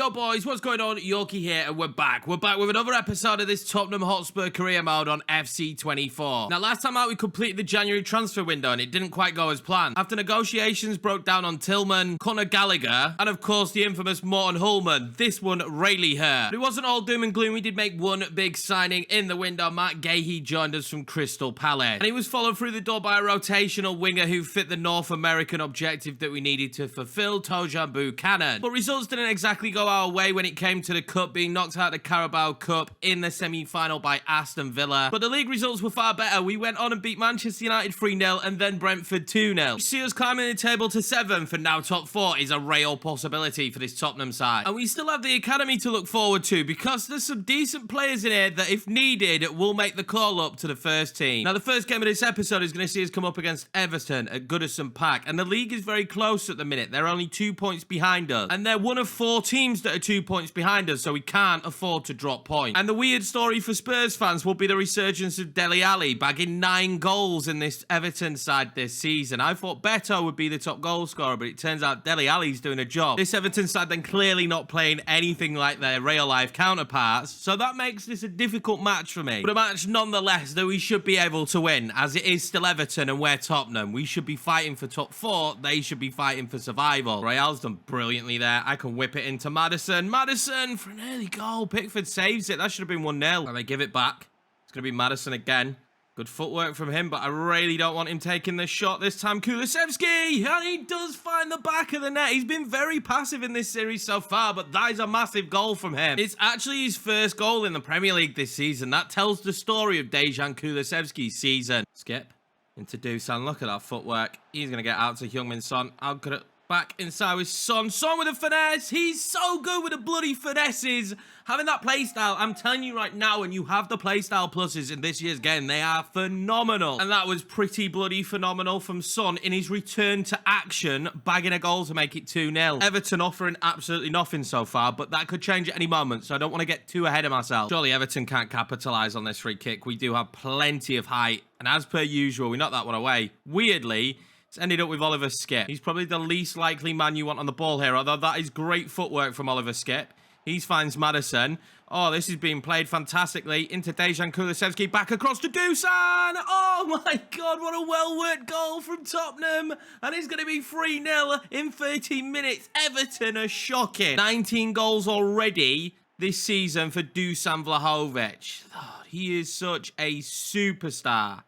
Yo boys, what's going on? Yorkie here and we're back. We're back with another episode of this Tottenham Hotspur career mode on FC24. Now last time out we completed the January transfer window and it didn't quite go as planned. After negotiations broke down on Tillman, Conor Gallagher, and of course the infamous Morton Hullman, this one really hurt. But it wasn't all doom and gloom. We did make one big signing in the window. Matt Gahey joined us from Crystal Palace. And he was followed through the door by a rotational winger who fit the North American objective that we needed to fulfill, Tottenham Buchanan. But results didn't exactly go our way when it came to the cup, being knocked out of the Carabao Cup in the semi-final by Aston Villa. But the league results were far better. We went on and beat Manchester United 3-0 and then Brentford 2-0. You see us climbing the table to 7th and now top 4 is a real possibility for this Tottenham side. And we still have the academy to look forward to because there's some decent players in here that if needed will make the call up to the first team. Now the first game of this episode is going to see us come up against Everton at Goodison Park, and the league is very close at the minute. They're only 2 points behind us and they're one of 4 teams that are 2 points behind us, so we can't afford to drop points. And the weird story for Spurs fans will be the resurgence of Dele Alli, bagging 9 goals in this Everton side this season. I thought Beto would be the top goal scorer, but it turns out Dele Alli's doing a job. This Everton side then clearly not playing anything like their real life counterparts, so that makes this a difficult match for me. But a match nonetheless that we should be able to win, as it is still Everton and we're Tottenham. We should be fighting for top 4, they should be fighting for survival. Real's done brilliantly there. I can whip it into Maddison. Maddison for an early goal. Pickford saves it. That should have been 1-0. And they give it back. It's going to be Maddison again. Good footwork from him, but I really don't want him taking this shot this time. Kulusevski, and he does find the back of the net. He's been very passive in this series so far, but that is a massive goal from him. It's actually his first goal in the Premier League this season. That tells the story of Dejan Kulusevski's season. Skip into Dusan. Look at that footwork. He's going to get out to Heung-min Son. I'll get it back inside with Son. Son with a finesse. He's so good with the bloody finesses. Having that playstyle, I'm telling you right now, when you have the playstyle pluses in this year's game, they are phenomenal. And that was pretty bloody phenomenal from Son in his return to action, bagging a goal to make it 2-0. Everton offering absolutely nothing so far, but that could change at any moment, so I don't want to get too ahead of myself. Surely Everton can't capitalise on this free kick. We do have plenty of height, and as per usual, we knocked that one away. Weirdly, it's ended up with Oliver Skip. He's probably the least likely man you want on the ball here, although that is great footwork from Oliver Skip. He finds Maddison. Oh, this is being played fantastically into Dejan Kulusevski. Back across to Dusan. Oh my God, what a well-worked goal from Tottenham. And it's going to be 3-0 in 13 minutes. Everton are shocking. 19 goals already this season for Dusan Vlahovic. Oh, he is such a superstar.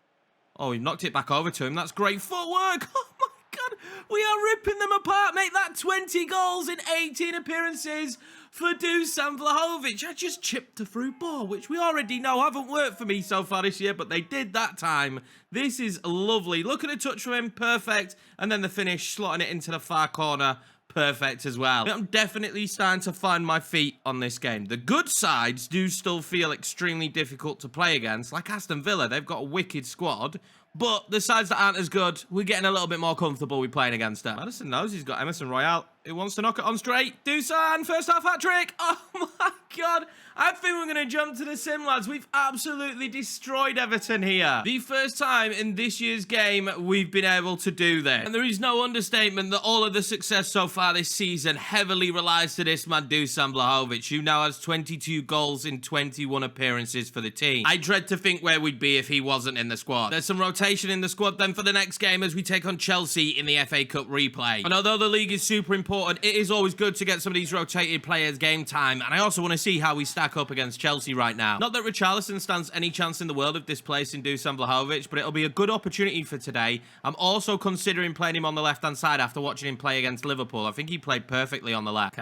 Oh, he knocked it back over to him. That's great footwork. Oh my God, we are ripping them apart. Make that 20 goals in 18 appearances for Dusan Vlahovic. I just chipped a through ball, which we already know haven't worked for me so far this year, but they did that time. This is lovely. Look at the touch from him, perfect. And then the finish, slotting it into the far corner, perfect as well. I'm definitely starting to find my feet on this game. The good sides do still feel extremely difficult to play against, like Aston Villa. They've got a wicked squad. But the sides that aren't as good, we're getting a little bit more comfortable with playing against them. Maddison knows he's got Emerson Royale. Who wants to knock it on straight? Dusan, first half hat-trick. Oh my God. I think we're going to jump to the sim, lads. We've absolutely destroyed Everton here. The first time in this year's game we've been able to do this. And there is no understatement that all of the success so far this season heavily relies to this man, Dusan Vlahovic, who now has 22 goals in 21 appearances for the team. I dread to think where we'd be if he wasn't in the squad. There's some rotation in the squad then for the next game as we take on Chelsea in the FA Cup replay. And although the league is super important, it is always good to get some of these rotated players game time. And I also want to see how we stack up against Chelsea right now. Not that Richarlison stands any chance in the world of displacing Dusan Vlahovic, but it'll be a good opportunity for today. I'm also considering playing him on the left-hand side after watching him play against Liverpool. I think he played perfectly on the left.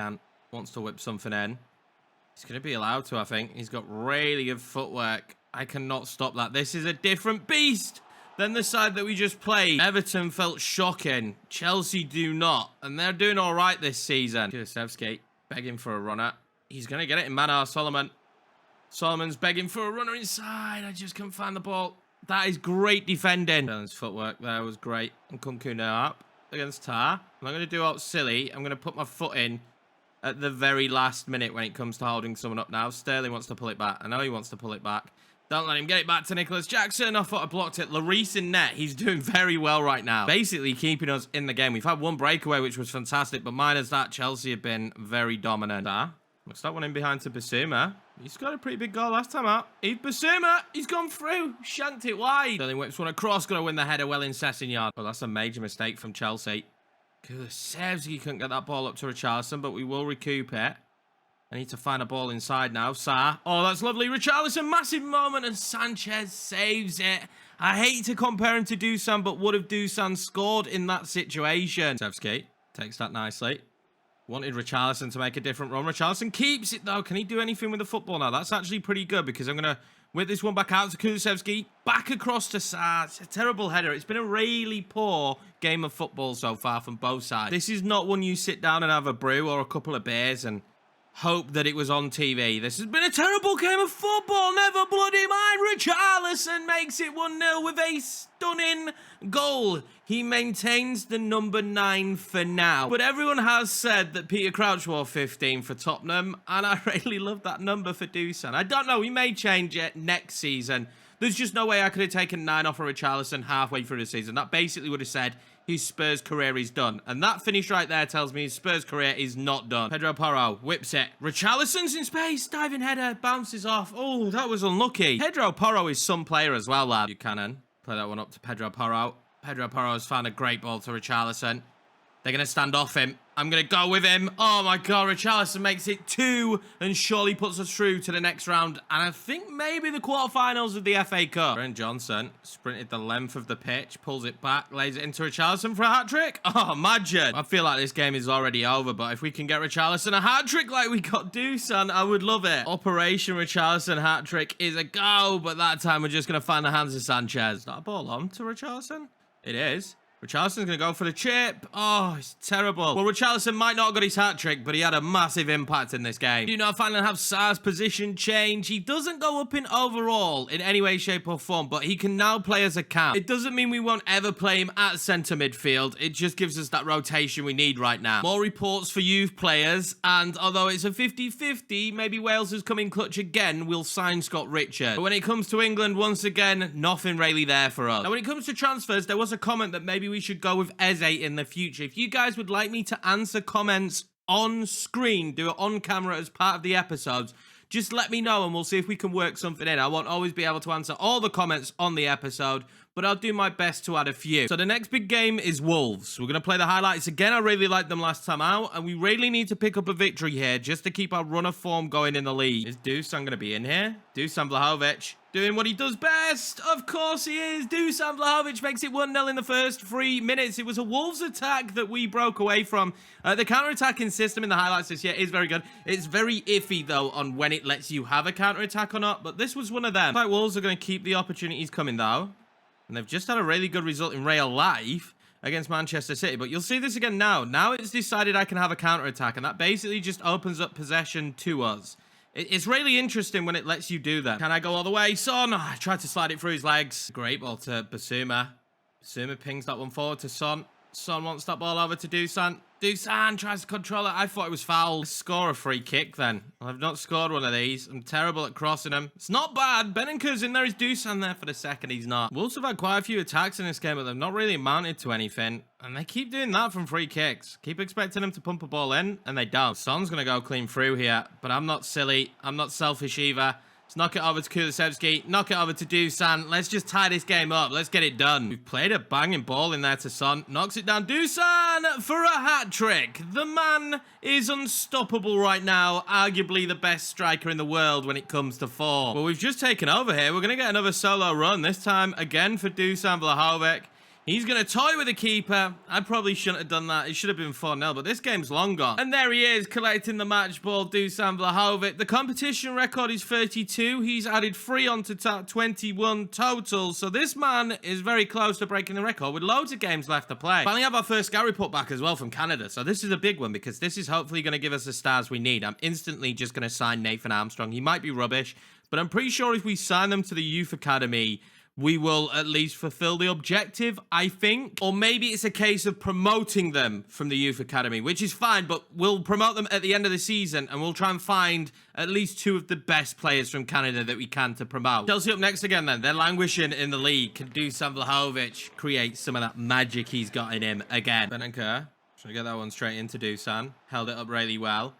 Wants to whip something in. He's going to be allowed to, I think. He's got really good footwork. I cannot stop that. This is a different beast than the side that we just played. Everton felt shocking. Chelsea do not. And they're doing all right this season. Kulusevski begging for a runner. He's going to get it in Manar Solomon. Solomon's begging for a runner inside. I just couldn't find the ball. That is great defending. Dylan's footwork there was great. And Kunku now up against Tar. I'm not going to do out silly. I'm going to put my foot in at the very last minute when it comes to holding someone up now. Sterling wants to pull it back. I know he wants to pull it back. Don't let him get it back to Nicholas Jackson. I thought I blocked it. Lloris in net. He's doing very well right now. Basically keeping us in the game. We've had one breakaway, which was fantastic, but minus that, Chelsea have been very dominant. Looks like one in behind to Basuma. He scored a pretty big goal last time out. Basuma, he's gone through. Shanked it wide. Sterling whips one across. Going to win the header well in Sessegnon. Well, that's a major mistake from Chelsea. Kulusevski couldn't get that ball up to Richarlison, but we will recoup it. I need to find a ball inside now. Sarr. Oh, that's lovely. Richarlison, massive moment, and Sanchez saves it. I hate to compare him to Dusan, but would have Dusan scored in that situation? Kulusevski takes that nicely. Wanted Richarlison to make a different run. Richarlison keeps it, though. Can he do anything with the football now? That's actually pretty good, because I'm going to whip this one back out to Kulusevski. Back across to Sarr. It's a terrible header. It's been a really poor game of football so far from both sides. This is not one you sit down and have a brew or a couple of beers and hope that it was on TV. This has been a terrible game of football. Never bloody mind. Richarlison makes it 1-0 with a stunning goal. He maintains the number 9 for now. But everyone has said that Peter Crouch wore 15 for Tottenham, and I really love that number for Dusan. I don't know. We may change it next season. There's just no way I could have taken 9 off of Richarlison halfway through the season. That basically would have said his Spurs career is done. And that finish right there tells me his Spurs career is not done. Pedro Porro whips it. Richarlison's in space. Diving header. Bounces off. Oh, that was unlucky. Pedro Porro is some player as well, lad. Yorkiemann. Play that one up to Pedro Porro. Pedro Porro has found a great ball to Richarlison. They're going to stand off him. I'm going to go with him. Oh, my God. Richarlison makes it 2 and surely puts us through to the next round. And I think maybe the quarterfinals of the FA Cup. Brent Johnson sprinted the length of the pitch, pulls it back, lays it into Richarlison for a hat-trick. Oh, imagine. I feel like this game is already over, but if we can get Richarlison a hat-trick like we got Dusan, I would love it. Operation Richarlison hat-trick is a go, but that time we're just going to find the hands of Sanchez. Is that a ball on to Richarlison? It is. Richarlison's going to go for the chip. Oh, it's terrible. Well, Richarlison might not have got his hat-trick, but he had a massive impact in this game. Do not finally have Sarr's position change. He doesn't go up in overall in any way, shape, or form, but he can now play as a cam. It doesn't mean we won't ever play him at centre midfield. It just gives us that rotation we need right now. More reports for youth players, and although it's a 50-50, maybe Wales is coming clutch again, we'll sign Scott Richard. But when it comes to England, once again, nothing really there for us. Now, when it comes to transfers, there was a comment that maybe we should go with Eze in the future. If you guys would like me to answer comments on screen, do it on camera as part of the episodes, just let me know and we'll see if we can work something in. I won't always be able to answer all the comments on the episode, but I'll do my best to add a few. So the next big game is Wolves. We're going to play the highlights again. I really liked them last time out, and we really need to pick up a victory here just to keep our run of form going in the league. Is Dusan going to be in here? Dusan Vlahovic doing what he does best. Of course he is. Dusan Vlahovic makes it 1-0 in the first 3 minutes. It was a Wolves attack that we broke away from. The counter-attacking system in the highlights this year is very good. It's very iffy, though, on when it lets you have a counter-attack or not, but this was one of them. Like, Wolves are going to keep the opportunities coming, though. And they've just had a really good result in real life against Manchester City. But you'll see this again now. Now it's decided I can have a counter-attack, and that basically just opens up possession to us. It's really interesting when it lets you do that. Can I go all the way? Son! Oh, I tried to slide it through his legs. Great ball to Basuma. Basuma pings that one forward to Son. Son wants that ball over to Dusan. Dusan tries to control it. I thought it was foul. Let's score a free kick then. I've not scored one of these. I'm terrible at crossing them. It's not bad. Bennenker's in there. Is Dusan there for the second? He's not. Wolves have had quite a few attacks in this game, but they've not really amounted to anything. And they keep doing that from free kicks. Keep expecting them to pump a ball in, and they don't. Son's going to go clean through here, but I'm not silly. I'm not selfish either. Let's knock it over to Kulusevski. Knock it over to Dusan. Let's just tie this game up. Let's get it done. We've played a banging ball in there to Son. Knocks it down. Dusan for a hat-trick. The man is unstoppable right now. Arguably the best striker in the world when it comes to form. Well, we've just taken over here. We're going to get another solo run. This time again for Dusan Vlahovic. He's going to toy with the keeper. I probably shouldn't have done that. It should have been 4-0, but this game's long gone. And there he is, collecting the match ball, Dusan Vlahovic. The competition record is 32. He's added 3 onto top 21 total. So this man is very close to breaking the record with loads of games left to play. Finally have our first scout report back as well from Canada. So this is a big one because this is hopefully going to give us the stars we need. I'm instantly just going to sign Nathan Armstrong. He might be rubbish, but I'm pretty sure if we sign them to the youth academy, we will at least fulfill the objective, I think. Or maybe it's a case of promoting them from the youth academy, which is fine, but we'll promote them at the end of the season and we'll try and find at least 2 of the best players from Canada that we can to promote. Chelsea up next again then. They're languishing in the league. Can Dusan Vlahovic create some of that magic he's got in him again? Bennenker trying to get that one straight into Dusan. Held it up really well.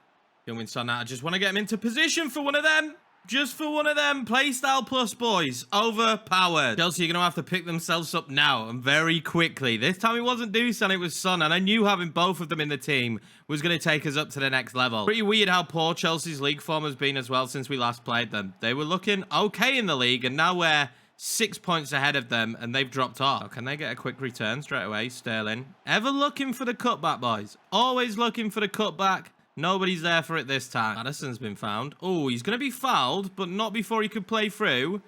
Young Son now. I just want to get him into position for one of them. Just for one of them. Playstyle plus, boys. Overpowered. Chelsea are going to have to pick themselves up now and very quickly. This time it wasn't Dusan, it was Son. And I knew having both of them in the team was going to take us up to the next level. Pretty weird how poor Chelsea's league form has been as well since we last played them. They were looking okay in the league and now we're 6 points ahead of them and they've dropped off. Oh, can they get a quick return straight away? Sterling. Ever looking for the cutback, boys? Always looking for the cutback. Nobody's there for it this time. Maddison's been found. Oh, he's going to be fouled, but not before he could play through.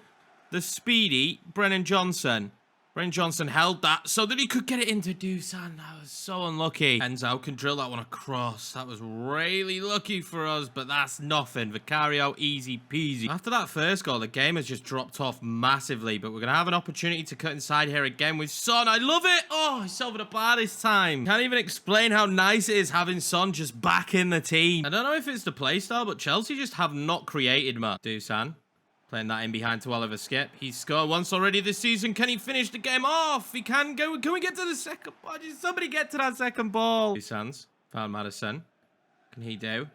The speedy Brennan Johnson. Brennan Johnson held that so that he could get it into Dusan. That was so unlucky. Enzo can drill that one across. That was really lucky for us, but that's nothing. Vicario, easy peasy. After that first goal, the game has just dropped off massively, but we're going to have an opportunity to cut inside here again with Son. I love it. Oh, he's over the bar this time. Can't even explain how nice it is having Son just back in the team. I don't know if it's the play style, but Chelsea just have not created much. Dusan. Playing that in behind to Oliver Skip. He's scored once already this season. Can he finish the game off? He can go. Can we get to the second ball? Did somebody get to that second ball? Dusan's found Maddison. Can he do?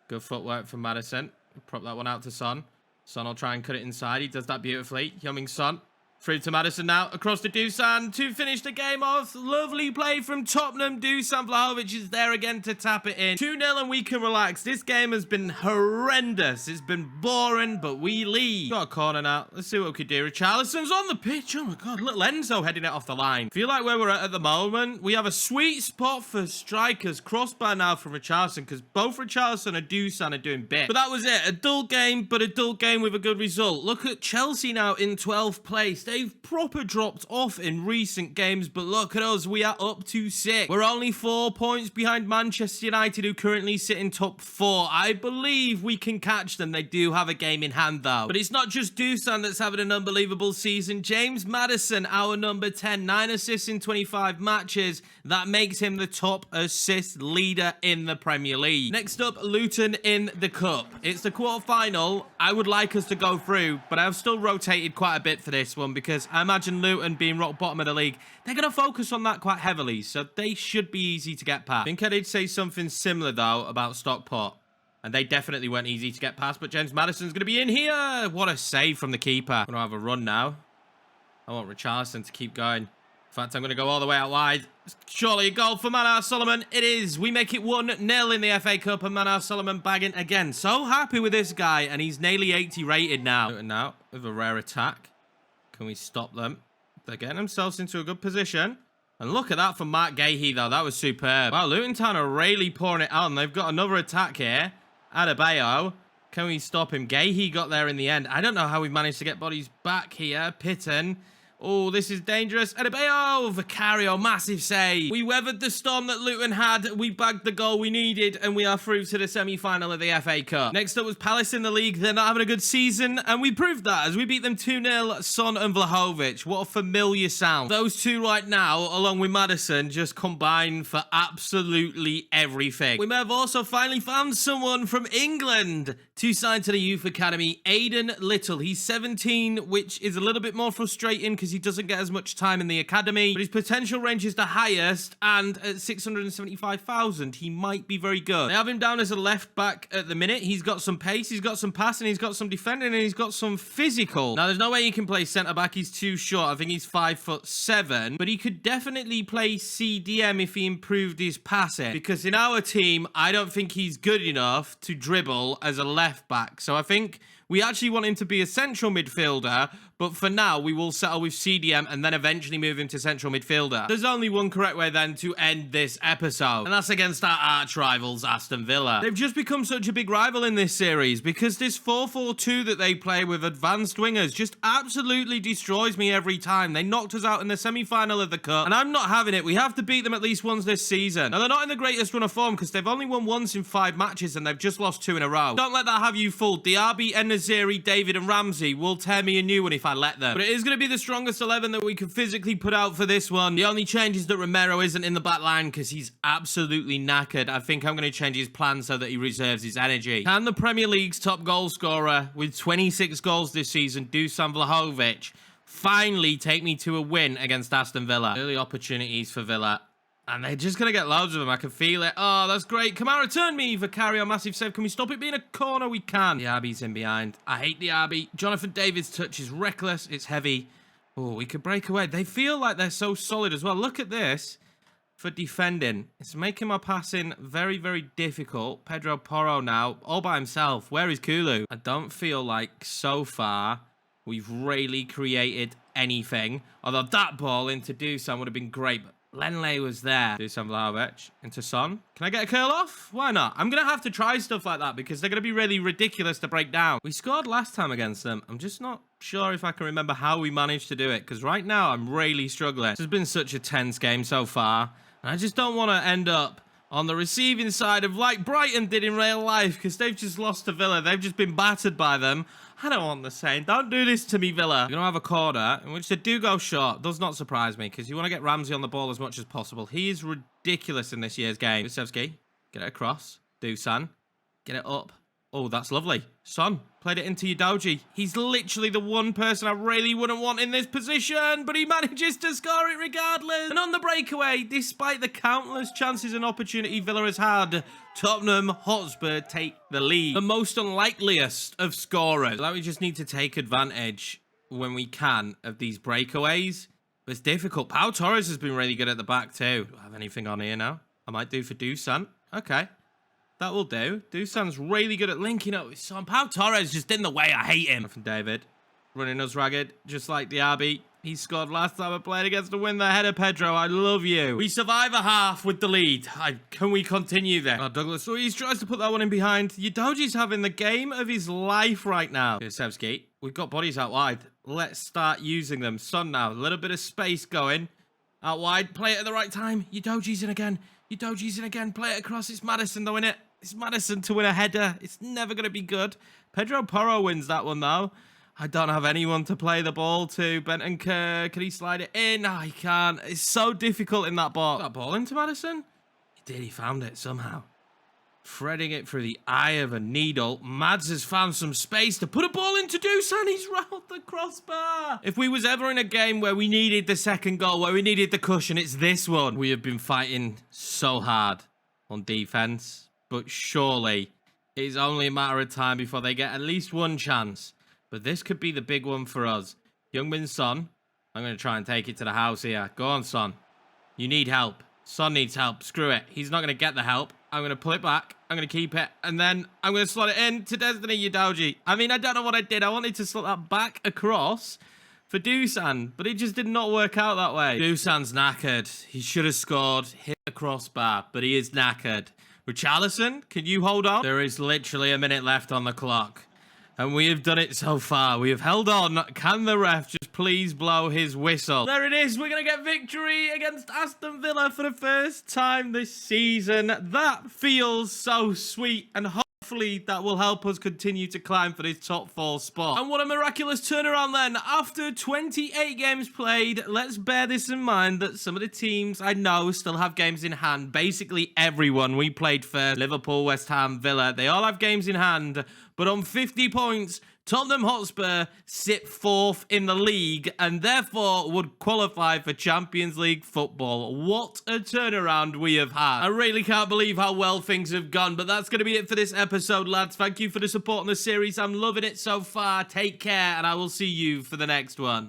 Good footwork from Maddison. Prop that one out to Son. Son will try and cut it inside. He does that beautifully. Young Son. Through to Maddison now. Across to Dusan to finish the game off. Lovely play from Tottenham. Dusan Vlahovic is there again to tap it in. 2-0 and we can relax. This game has been horrendous. It's been boring, but we lead. Got a corner now. Let's see what we can do. Richarlison's on the pitch. Oh my God. Little Enzo heading it off the line. Feel like where we're at the moment, we have a sweet spot for strikers. Crossbar now from Richarlison because both Richarlison and Dusan are doing bit. But that was it. A dull game, but a dull game with a good result. Look at Chelsea now in 12th place. They've proper dropped off in recent games, but look at us. We are up to 6. We're only 4 points behind Manchester United, who currently sit in top 4. I believe we can catch them. They do have a game in hand, though. But it's not just Dusan that's having an unbelievable season. James Maddison, our number 10, 9 assists in 25 matches. That makes him the top assist leader in the Premier League. Next up, Luton in the Cup. It's the quarter-final. I would like us to go through, but I've still rotated quite a bit for this one because I imagine Luton being rock bottom of the league, they're going to focus on that quite heavily, so they should be easy to get past. I think I did say something similar, though, about Stockport, and they definitely weren't easy to get past, but James Maddison's going to be in here. What a save from the keeper. I'm going to have a run now. I want Richarlison to keep going. In fact, I'm going to go all the way out wide. Surely a goal for Manar Solomon. It is. We make it 1-0 in the FA Cup, and Manar Solomon bagging again. So happy with this guy, and he's nearly 80 rated now. Luton now with a rare attack. Can we stop them? They're getting themselves into a good position. And look at that from Mark Gahey, though. That was superb. Wow, Luton Town are really pouring it on. They've got another attack here. Adebayo. Can we stop him? Gahey got there in the end. I don't know how we managed to get bodies back here. Pitton. Oh, this is dangerous. Adebayo, Vicario, massive save. We weathered the storm that Luton had. We bagged the goal we needed, and we are through to the semi-final of the FA Cup. Next up was Palace in the league. They're not having a good season, and we proved that as we beat them 2-0. Son and Vlahovic. What a familiar sound. Those two right now, along with Maddison, just combine for absolutely everything. We may have also finally found someone from England to sign to the youth academy. Aiden Little. He's 17, which is a little bit more frustrating because he doesn't get as much time in the academy, but his potential range is the highest, and at 675,000, he might be very good. They have him down as a left back at the minute. He's got some pace, he's got some passing, he's got some defending, and he's got some physical. Now, there's no way he can play centre back. He's too short. I think he's 5'7", but he could definitely play CDM if he improved his passing, because in our team, I don't think he's good enough to dribble as a left back. So I think we actually want him to be a central midfielder, but for now, we will settle with CDM and then eventually move him to central midfielder. There's only one correct way then to end this episode, and that's against our arch rivals, Aston Villa. They've just become such a big rival in this series because this 4-4-2 that they play with advanced wingers just absolutely destroys me every time. They knocked us out in the semi-final of the Cup, and I'm not having it. We have to beat them at least once this season. Now, they're not in the greatest run of form because they've only won once in 5 matches and they've just lost 2 in a row. Don't let that have you fooled. Diaby, En-Nesyri, David and Ramsey will tear me a new one if I let them. But it is going to be the strongest 11 that we can physically put out for this one. The only change is that Romero isn't in the back line because he's absolutely knackered. I think I'm going to change his plan so that he reserves his energy. Can the Premier League's top goal scorer with 26 goals this season, Dusan Vlahovic, finally take me to a win against Aston Villa? Early opportunities for Villa. And they're just going to get loads of them. I can feel it. Oh, that's great. Kamara, turn me for carry on massive save. Can we stop it being a corner? We can. The RB's in behind. I hate the RB. Jonathan David's touch is reckless. It's heavy. Oh, we could break away. They feel like they're so solid as well. Look at this for defending. It's making my passing very, very difficult. Pedro Porro now all by himself. Where is Kulu? I don't feel like so far we've really created anything. Although that ball into Dusan would have been great. But Lenley was there. Dusan Vlahovic into Son. Can I get a curl off? Why not? I'm going to have to try stuff like that because they're going to be really ridiculous to break down. We scored last time against them. I'm just not sure if I can remember how we managed to do it because right now I'm really struggling. This has been such a tense game so far. And I just don't want to end up on the receiving side of like Brighton did in real life because they've just lost to Villa. They've just been battered by them. I don't want the same. Don't do this to me, Villa. You're going to have a corner in which they do go short. Does not surprise me because you want to get Ramsey on the ball as much as possible. He is ridiculous in this year's game. Kusevski, get it across. Dusan, get it up. Oh, that's lovely. Son, played it into Udogie. He's literally the one person I really wouldn't want in this position, but he manages to score it regardless. And on the breakaway, despite the countless chances and opportunity Villa has had, Tottenham Hotspur take the lead. The most unlikeliest of scorers. Like we just need to take advantage when we can of these breakaways. But it's difficult. Pau Torres has been really good at the back too. Do I have anything on here now? I might do for Dusan. Okay. That will do. Dusan's really good at linking up with Son. Pau Torres just in the way. I hate him. From David. Running us ragged. Just like the RB. He scored last time I played against the win the header, Pedro. I love you. We survive a half with the lead. Can we continue then? Oh, Douglas Luiz tries to put that one in behind. Udogie's having the game of his life right now. Kusevski. We've got bodies out wide. Let's start using them. Son now. A little bit of space going. Out wide. Play it at the right time. Udogie's in again. Udogie's in again. Play it across. It's Maddison though, innit? It's Maddison to win a header. It's never going to be good. Pedro Porro wins that one, though. I don't have anyone to play the ball to. Bentancur, can he slide it in? No, he can't. It's so difficult in that ball. That ball into Maddison? He did. He found it somehow. Threading it through the eye of a needle. Mads has found some space to put a ball into Dusan. He's round the crossbar. If we was ever in a game where we needed the second goal, where we needed the cushion, it's this one. We have been fighting so hard on defense. But surely it is only a matter of time before they get at least one chance. But this could be the big one for us. Youngmin Son. I'm going to try and take it to the house here. Go on, Son. You need help. Son needs help. Screw it. He's not going to get the help. I'm going to pull it back. I'm going to keep it. And then I'm going to slot it in to Destiny Udogie. I mean, I don't know what I did. I wanted to slot that back across for Dusan. But it just did not work out that way. Dusan's knackered. He should have scored. Hit the crossbar. But he is knackered. Richarlison, can you hold on? There is literally a minute left on the clock. And we have done it so far. We have held on. Can the ref just please blow his whistle? There it is. We're going to get victory against Aston Villa for the first time this season. That feels so sweet. And hopefully that will help us continue to climb for this top 4 spot. And what a miraculous turnaround then. After 28 games played, let's bear this in mind that some of the teams I know still have games in hand. Basically everyone we played first. Liverpool, West Ham, Villa. They all have games in hand. But on 50 points, Tottenham Hotspur sit 4th in the league and therefore would qualify for Champions League football. What a turnaround we have had. I really can't believe how well things have gone, but that's going to be it for this episode, lads. Thank you for the support on the series. I'm loving it so far. Take care, and I will see you for the next one.